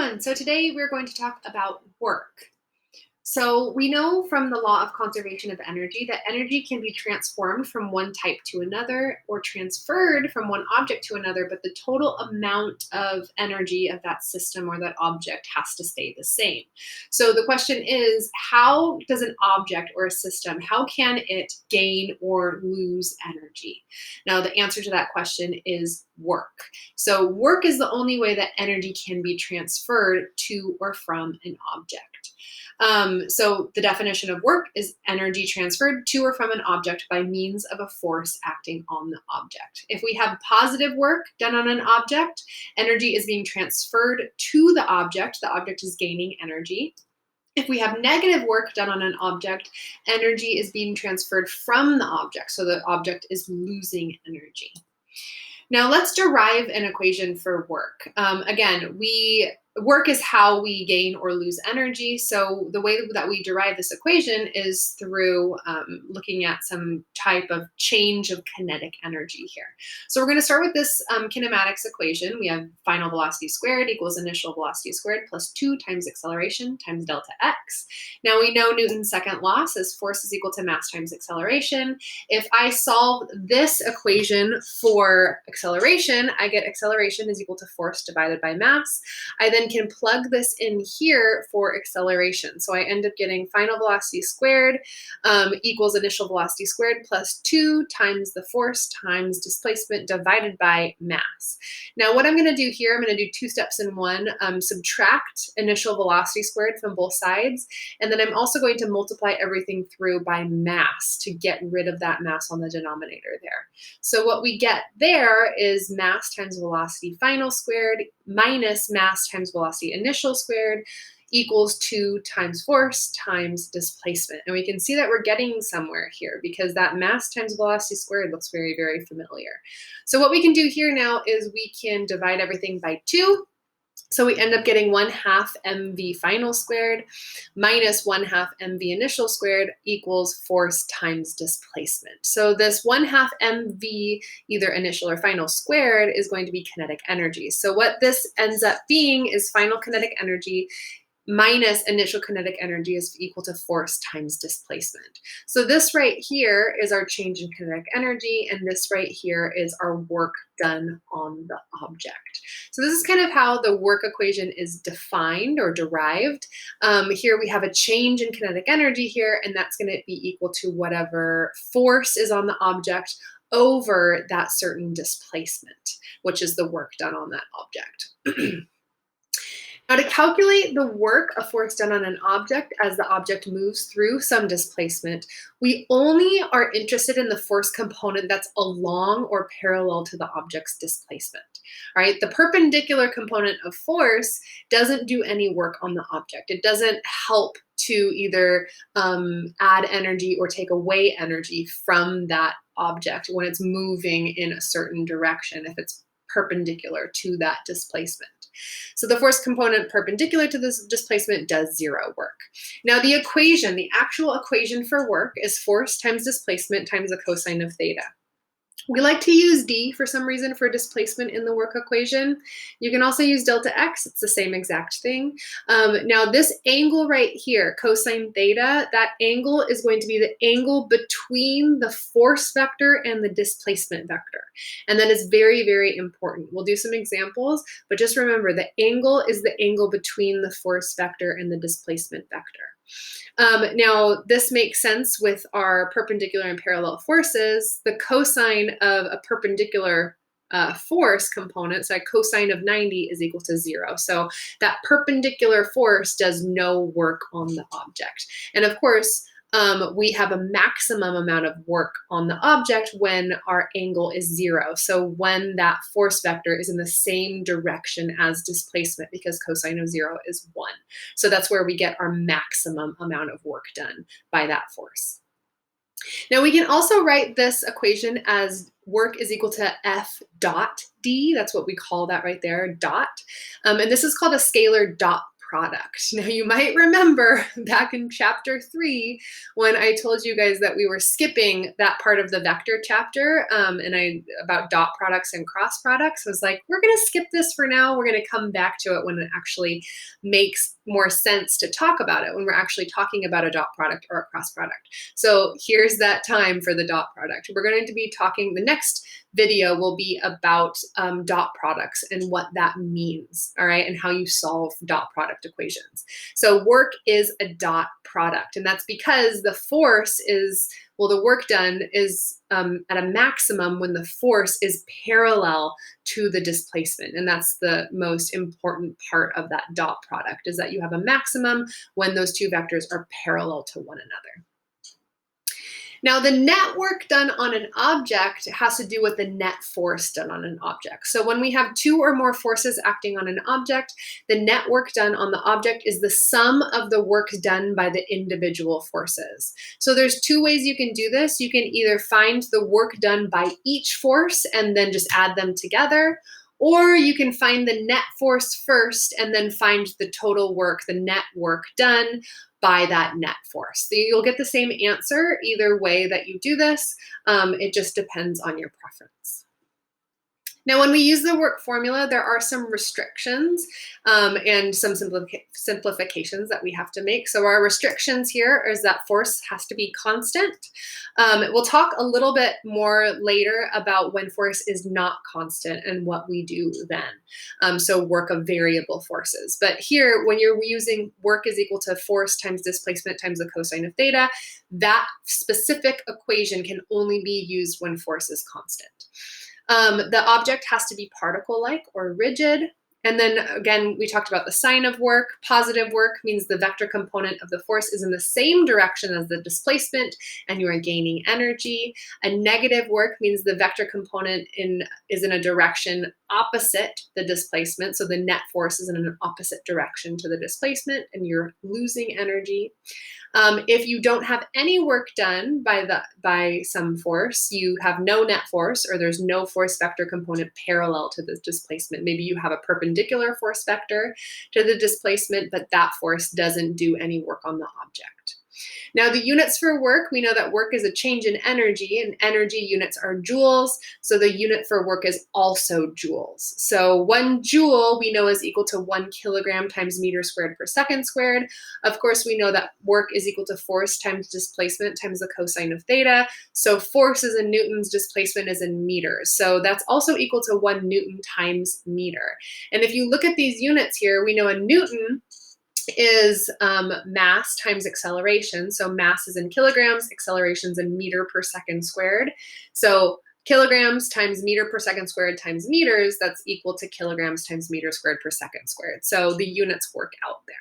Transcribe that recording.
everyone. So today we're going to talk about work. So we know from the law of conservation of energy that energy can be transformed from one type to another or transferred from one object to another, but the total amount of energy of that system or that object has to stay the same. So the question is, how does an object or a system, how can it gain or lose energy? Now, the answer to that question is work. So work is the only way that energy can be transferred to or from an object. So the definition of work is energy transferred to or from an object by means of a force acting on the object. If we have positive work done on an object, energy is being transferred to the object is gaining energy. If we have negative work done on an object, energy is being transferred from the object, so the object is losing energy. Now let's derive an equation for work. Work is how we gain or lose energy. So the way that we derive this equation is through looking at some type of change of kinetic energy here. So we're going to start with this kinematics equation. We have final velocity squared equals initial velocity squared plus 2 times acceleration times delta x. Now we know Newton's second law says force is equal to mass times acceleration. If I solve this equation for acceleration, I get acceleration is equal to force divided by mass. I then can plug this in here for acceleration. So I end up getting final velocity squared equals initial velocity squared plus 2 times the force times displacement divided by mass. Now what I'm going to do here, I'm going to do 2 steps in one, subtract initial velocity squared from both sides, and then I'm also going to multiply everything through by mass to get rid of that mass on the denominator there. So what we get there is mass times velocity final squared minus mass times velocity initial squared equals 2 times force times displacement. And we can see that we're getting somewhere here because that mass times velocity squared looks very, very familiar. So what we can do here now is we can divide everything by 2. So we end up getting 1/2 mv final squared minus 1/2 mv initial squared equals force times displacement. So this 1/2 mv, either initial or final squared, is going to be kinetic energy. So what this ends up being is final kinetic energy minus initial kinetic energy is equal to force times displacement. So this right here is our change in kinetic energy, and this right here is our work done on the object. So this is kind of how the work equation is defined or derived. Here we have a change in kinetic energy here, and that's going to be equal to whatever force is on the object over that certain displacement, which is the work done on that object. Now, to calculate the work of force done on an object as the object moves through some displacement, we only are interested in the force component that's along or parallel to the object's displacement. All right, the perpendicular component of force doesn't do any work on the object. It doesn't help to either add energy or take away energy from that object when it's moving in a certain direction if it's perpendicular to that displacement. So the force component perpendicular to this displacement does 0 work. Now the equation, the actual equation for work is force times displacement times the cosine of theta. We like to use d for some reason for displacement in the work equation. You can also use delta x, it's the same exact thing. Now this angle right here, cosine theta, that angle is going to be the angle between the force vector and the displacement vector. And that is very, very important. We'll do some examples, but just remember the angle is the angle between the force vector and the displacement vector. Now, this makes sense with our perpendicular and parallel forces. The cosine of a perpendicular force component, so a cosine of 90 is equal to 0. So that perpendicular force does no work on the object. And of course, we have a maximum amount of work on the object when our angle is 0. So when that force vector is in the same direction as displacement, because cosine of 0 is 1. So that's where we get our maximum amount of work done by that force. Now we can also write this equation as work is equal to F dot D. That's what we call that right there, dot. And this is called a scalar dot product. Now you might remember back in chapter 3 when I told you guys that we were skipping that part of the vector chapter about dot products and cross products. I was like, we're going to skip this for now. We're going to come back to it when it actually makes more sense to talk about it, when we're actually talking about a dot product or a cross product. So here's that time for the dot product. We're going to be talking, the next video will be about dot products and what that means, all right, and how you solve dot product equations. So work is a dot product, and that's because the force is, well, the work done is at a maximum when the force is parallel to the displacement, and that's the most important part of that dot product, is that you have a maximum when those two vectors are parallel to one another. Now, the net work done on an object has to do with the net force done on an object. So when we have two or more forces acting on an object, the net work done on the object is the sum of the work done by the individual forces. So there's two ways you can do this. You can either find the work done by each force and then just add them together, or you can find the net force first and then find the total work, the net work done by that net force. So you'll get the same answer either way that you do this. It just depends on your preference. Now, when we use the work formula, there are some restrictions and some simplifications that we have to make. So our restrictions here is that force has to be constant. We'll talk a little bit more later about when force is not constant and what we do then. So work of variable forces. But here, when you're using work is equal to force times displacement times the cosine of theta, that specific equation can only be used when force is constant. The object has to be particle-like or rigid. And then again, we talked about the sign of work. Positive work means the vector component of the force is in the same direction as the displacement and you are gaining energy. A negative work means the vector component is in a direction opposite the displacement. So the net force is in an opposite direction to the displacement and you're losing energy. If you don't have any work done by some force, you have no net force, or there's no force vector component parallel to the displacement. Maybe you have a perpendicular force vector to the displacement, but that force doesn't do any work on the object. Now, the units for work, we know that work is a change in energy, and energy units are joules, so the unit for work is also joules. So 1 joule we know is equal to 1 kilogram times meter squared per second squared. Of course, we know that work is equal to force times displacement times the cosine of theta. So force is in newtons, displacement is in meters. So that's also equal to 1 newton times meter. And if you look at these units here, we know a newton is mass times acceleration. So mass is in kilograms, acceleration is in meter per second squared. So kilograms times meter per second squared times meters, that's equal to kilograms times meter squared per second squared. So the units work out there.